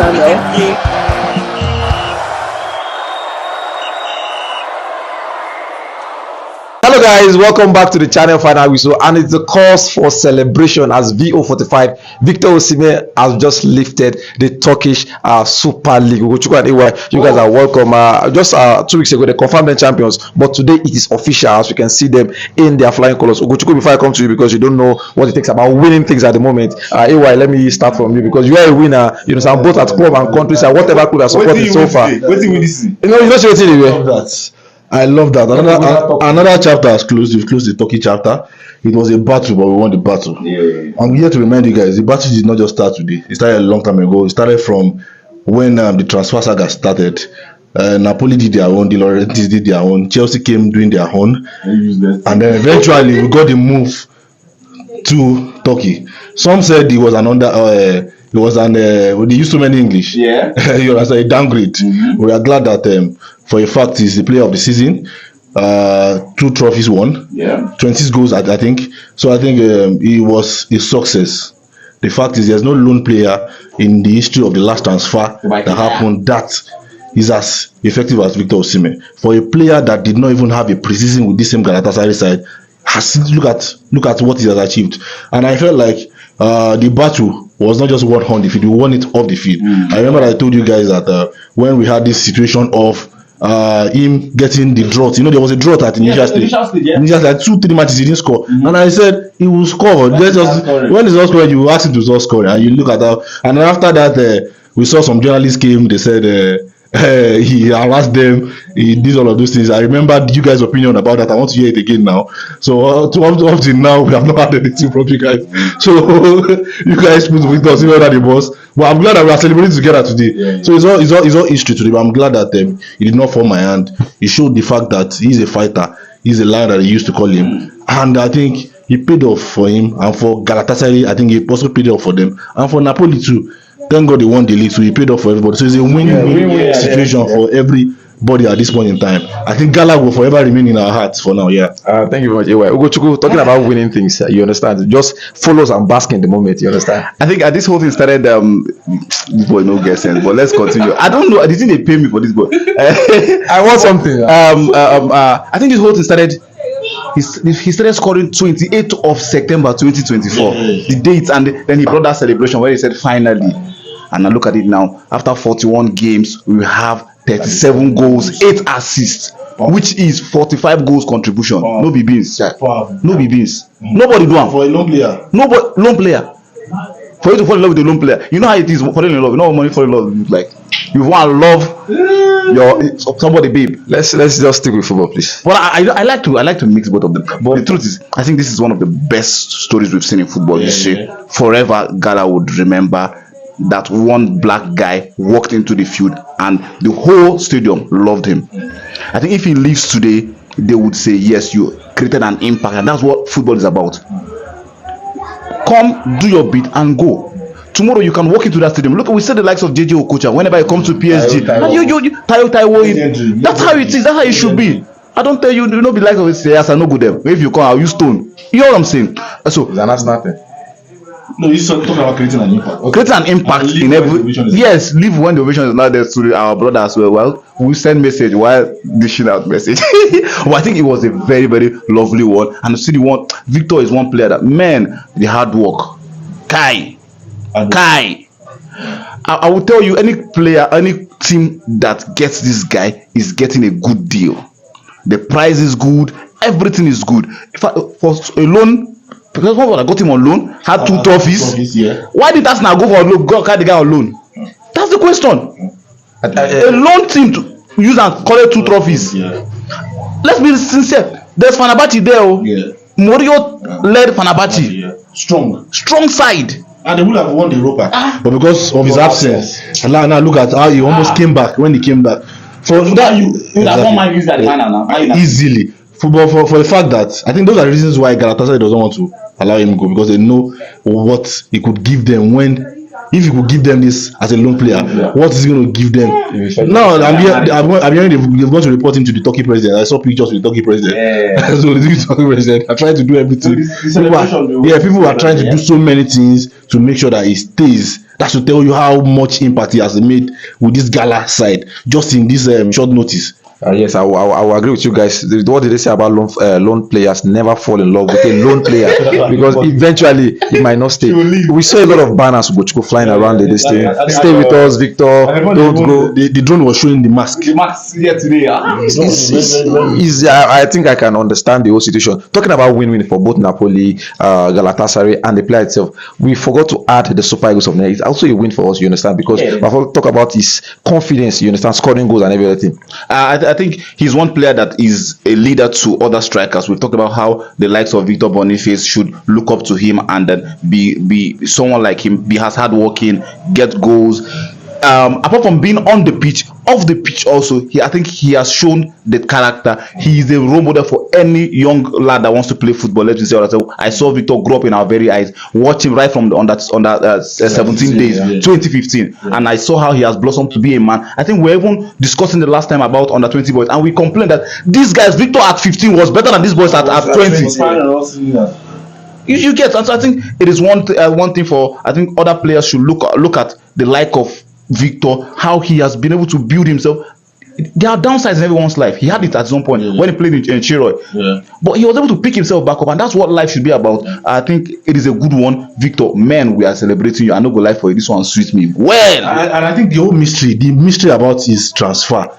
channel. Hello guys, welcome back to the channel Final Whistle, and it's the cause for celebration as VO45 Victor Osimhen has just lifted the Turkish Super League. You guys are welcome. Just 2 weeks ago they confirmed them champions, but today it is official as we can see them in their flying colors. Ugochukwu, before I come to you, because you don't know what it takes about winning things at the moment, AY, let me start from you because you are a winner. You know, so I'm both at club and countries and whatever club I supported so far. What do you win? You know, you're not sure what it I love that. Another chapter has closed. We've closed the Turkey chapter. It was a battle, but we won the battle. Yeah. I'm here to remind you guys, the battle did not just start today. It started a long time ago. It started from when the transfer saga started. Napoli did their own, the Laurentiis did their own, Chelsea came doing their own, and then eventually we got the move to Turkey. Some said it was an they used so many English. Yeah. You know, a downgrade. Mm-hmm. We are glad that for a fact he's the player of the season. 2 trophies won. Yeah. 20 goals, I think. So I think it was a success. The fact is there's no lone player in the history of the last transfer that happened that is as effective as Victor Osimhen. For a player that did not even have a preseason with this same Galatasaray side, look at what he has achieved. And I felt like the battle was not just won on the field, we won it off the field. I remember I told you guys that when we had this situation of him getting the drought, you know, there was a drought at initial stage. Initial like 2-3 matches he didn't score, and I said he will score. When he's not scoring, you ask him to start scoring, and you look at that. And then after that, we saw some journalists came. They said he harassed them, he did all of those things. I remember you guys' opinion about that. I want to hear it again now. So up to now, we have not had anything from you guys. So you guys put Victor Osimhen under the boss. But I'm glad that we are celebrating together today. Yeah. So it's all history today. But I'm glad that he did not fall my hand. He showed the fact that he's a fighter. He's a lion that they used to call him, and I think he paid off for him, and for Galatasaray, I think he also paid off for them, and for Napoli too. Thank God they won the league, so he paid off for everybody. So it's a win-win situation for everybody at this point in time. I think Gala will forever remain in our hearts for now. Yeah. Thank you very much. Ugochukwu, talking about winning things, you understand? Just follows and bask in the moment. You understand? I think this whole thing started. This boy no get sense, but let's continue. I don't know. Didn't they pay me for this boy? I want something. I think this whole thing started. He started scoring 28th of September 2024. The date, and then he brought that celebration where he said finally. And I look at it now. After 41 games, we have 37 goals, 8 assists, which is 45 goals contribution. No be beans. No be beans. Nobody do it for a lone player. Nobody lone player. For you to fall in love with a lone player, you know how it is falling in love. You know how money fall in love like. You want to love somebody, babe. Let's just stick with football, please. But I like to mix both of them. But the truth is, I think this is one of the best stories we've seen in football history. Forever, Gala would remember that one black guy walked into the field and the whole stadium loved him. I think if he leaves today, they would say, yes, you created an impact, and that's what football is about. Come, do your bit, and go. Tomorrow you can walk into that stadium. Look, we see the likes of JJ Okocha whenever he comes to PSG. And you Taiwo. That's how it is. That's how it should be. I don't tell you, you know, be like of say, yes, I no go there. If you come, I'll use stone. You know what I'm saying? So it's an national thing. No, you're talking about creating an impact. Okay. Creating an impact in every. Yes, leave when the ovation is not there to our brother as well. Well, we send message while dishing out message. But I think it was a very, very lovely one. And see the one, Victor is one player that, man, the hard work. Kai. I will tell you, any player, any team that gets this guy is getting a good deal. The price is good, everything is good. For a loan, because what I got him on loan, had 2 trophies. Yeah. Why did Arsenal go for a loan? Go carry the guy on loan. That's the question. A loan team to use and collect 2 trophies. Yeah. Let's be sincere. There's Fenerbahce there. Yeah. Mourinho led Fenerbahce. Yeah. Strong side. And they would have won the Europa, but because of his absence, now look at how he almost came back when he came back. For that, you have one man use that now easily. For the fact that I think those are the reasons why Galatasaray doesn't want to allow him go, because they know what he could give them if you could give them this as a loan player, what is he going to give them? Now, I'm hearing they've got to report him to the Turkey president. I saw pictures with the Turkey president. Yeah. So the Turkey president are trying to do everything. People are trying to do so many things to make sure that he stays, That should tell you how much impact he has made with this Gala side just in this short notice. Yes, I will agree with you guys. What did they say about loan players? Never fall in love with a loan player because eventually it might not stay. We saw a lot of banners Gochko flying around this thing. Stay with us, Victor. Don't go. The drone was showing the mask. The mask here today. I think I can understand the whole situation. Talking about win-win for both Napoli, Galatasaray, and the player itself, we forgot to add the Super Eagles of Nigeria. It's also a win for us, you understand, because we have to talk about his confidence, you understand, scoring goals and everything. I think he's one player that is a leader to other strikers. We've talked about how the likes of Victor Boniface should look up to him and then be someone like him, be as hardworking, get goals. Apart from being on the pitch, off the pitch also, I think he has shown the character. He is a role model for any young lad that wants to play football. Let me say what I saw Victor grow up in our very eyes, watch him right from on that 17 days, 2015, and I saw how he has blossomed to be a man. I think we're even discussing the last time about under 20 boys, and we complained that these guys, Victor at 15 was better than these boys at 20. You get, and so I think it is one thing for, I think other players should look at the like of Victor, how he has been able to build himself. There are downsides in everyone's life. He had it at some point when he played in Chiroy, but he was able to pick himself back up, and that's what life should be about. I think it is a good one. Victor, man, we are celebrating you. I know go life for you. This one suits me well. And I think the mystery about his transfer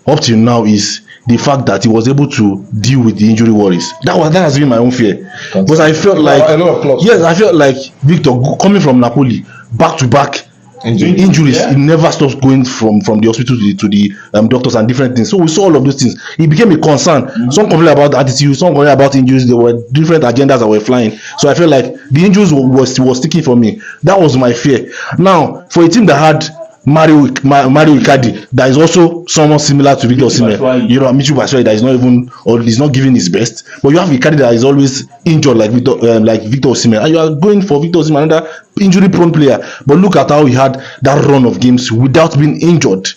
up till now is the fact that he was able to deal with the injury worries. That has been my own fear, because I felt like a lot of clubs. Yes, I felt like Victor coming from Napoli back to back injuries. He never stops going from the hospital to the doctors and different things. So we saw all of those things. It became a concern. Some complained about attitude, some complained about injuries. There were different agendas that were flying. So I felt like the injuries was sticking for me. That was my fear. Now, for a team that had Mario Icardi, that is also someone similar to Victor Osimhen. You know, Michu Batshuayi that is not even, or is not giving his best. But you have Icardi that is always injured like Victor Osimhen, and you are going for Victor Osimhen, another injury-prone player. But look at how he had that run of games without being injured.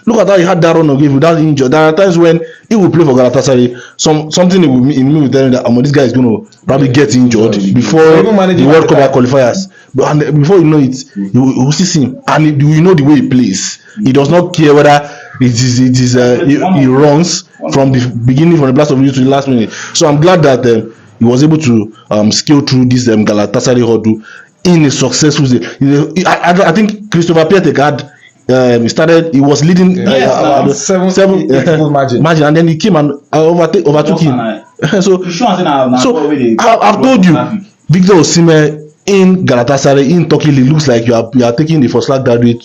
Look at how he had that run of games without being injured. There are times when he will play for Galatasaray, something in me will tell him that this guy is going to probably get injured before the World Cup qualifiers. But before you know it, you will see him, and you know the way he plays. He does not care whether he runs from the beginning, from the blast of you to the last minute. So I'm glad that he was able to scale through this Galatasaray hurdle in a successful way. I think Christopher Piatek had. He was leading seven margin, and then he came and overtook him. So I've told you, Victor Osimhen in Galatasaray in Turkey, it looks like you are taking the first class graduate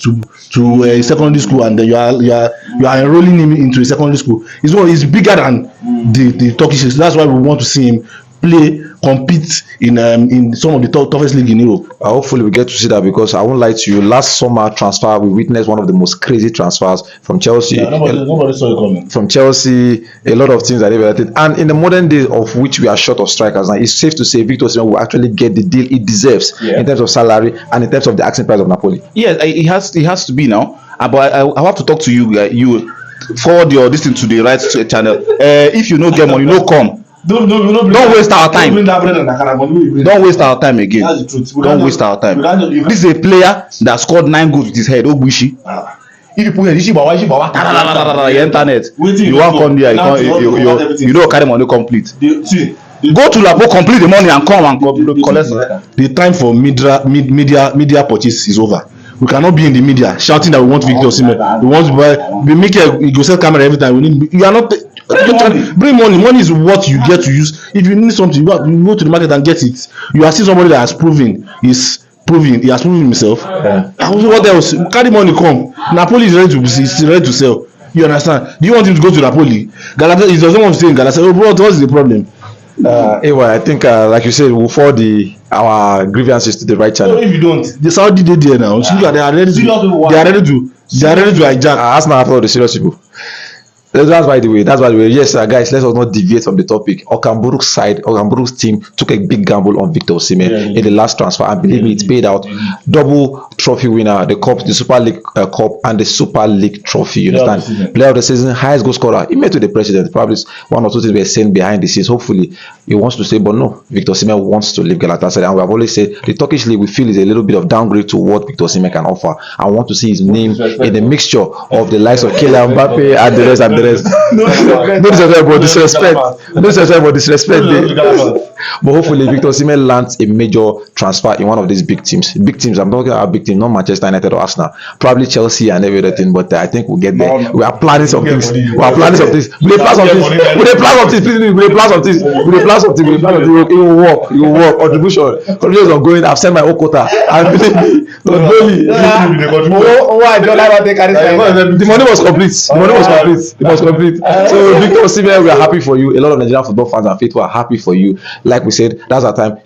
to a secondary school, and then you are enrolling him into a secondary school. He's bigger than the Turkish. That's why we want to see him compete in some of the toughest league in Europe. Hopefully we get to see that, because I won't lie to you, last summer transfer we witnessed one of the most crazy transfers from Chelsea. Nobody saw it coming. From Chelsea, a lot of things that they did. And in the modern day of which we are short of strikers now, it's safe to say Victor Osimhen will actually get the deal he deserves in terms of salary and in terms of the asking price of Napoli. Yes, it has to be now. But I have to talk to you. You forward your distance to the right channel. If you no get money, no come. Don't waste our time. Don't waste our time again. Don't waste our time. This is a player that scored 9 goals with his head. Ogbushi. If you put your internet, you won't come here. You don't carry money complete. Go to Lapo, complete the money, and come and collect it. The time for media purchase is over. We cannot be in the media shouting that we want Victor Osimhen. We want to buy. We make you go sell camera every time. You are not. Bring money. Money is what you get to use. If you need something, you go to the market and get it. You are still somebody that has proven he has proven himself. What else? Carry money, come. Napoli is ready to sell. You understand? Do you want him to go to Napoli? Galatasaray, he doesn't want to stay in Galatasaray. What is the problem? Anyway, I think like you said, we'll forward our grievances to the right channel. So if you don't, the Saudi they there now. They are ready to hijack. Arsenal after all the serious people. That's by the way. Yes, guys, let us not deviate from the topic. Okamburu's side, Okamburu's team took a big gamble on Victor Osimhen in the last transfer, and believe me, it paid out. Double trophy winner, the cup, the Super League cup, and the Super League trophy. You understand? Player of the season, highest goal scorer. He met with the president. Probably one or two things we're saying behind the scenes. Hopefully, he wants to say, but no, Victor Osimhen wants to leave Galatasaray, and we have always said the Turkish league we feel is a little bit of downgrade to what Victor Osimhen can offer. I want to see his name in the mixture of the likes of Kylian Mbappe and the rest and the rest. No disrespect, but disrespect. But hopefully Victor Osimhen lands a major transfer in one of these big teams. Big teams, I'm talking about big teams, not Manchester United or Arsenal. Probably Chelsea and everything, but I think we'll get there. We are planning some things. We are planning some things. We plan some things. We plan some things. We plan some things. We plan some things. It will work. It will work. Contribution is ongoing. I've sent my own quota. And believe me, the money was complete. It was complete. So Victor Osimhen, we are happy for you. A lot of Nigerian football fans and faithful are happy for you. Like we said, that's our time.